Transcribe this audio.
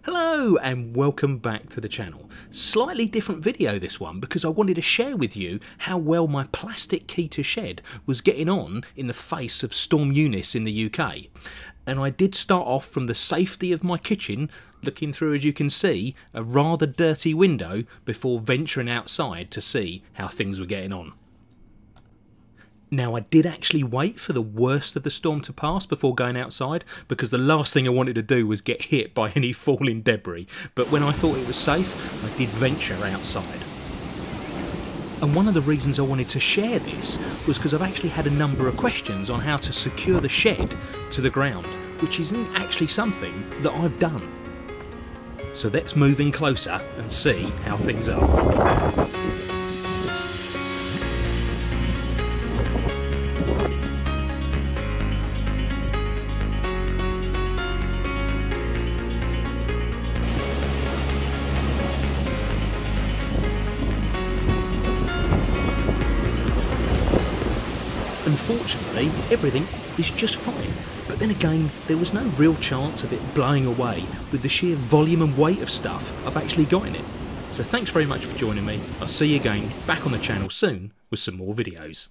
Hello and welcome back to the channel. Slightly different video this one because I wanted to share with you how well my plastic Keter shed was getting on in the face of Storm Eunice in the UK. And I did start off from the safety of my kitchen, looking through, as you can see, a rather dirty window before venturing outside to see how things were getting on. Now, I did actually wait for the worst of the storm to pass before going outside because the last thing I wanted to do was get hit by any falling debris, but when I thought it was safe, I did venture outside. And one of the reasons I wanted to share this was because I've actually had a number of questions on how to secure the shed to the ground, which isn't actually something that I've done. So let's move in closer and see how things are. Unfortunately, everything is just fine, but then again, there was no real chance of it blowing away with the sheer volume and weight of stuff I've actually got in it. So thanks very much for joining me. I'll see you again back on the channel soon with some more videos.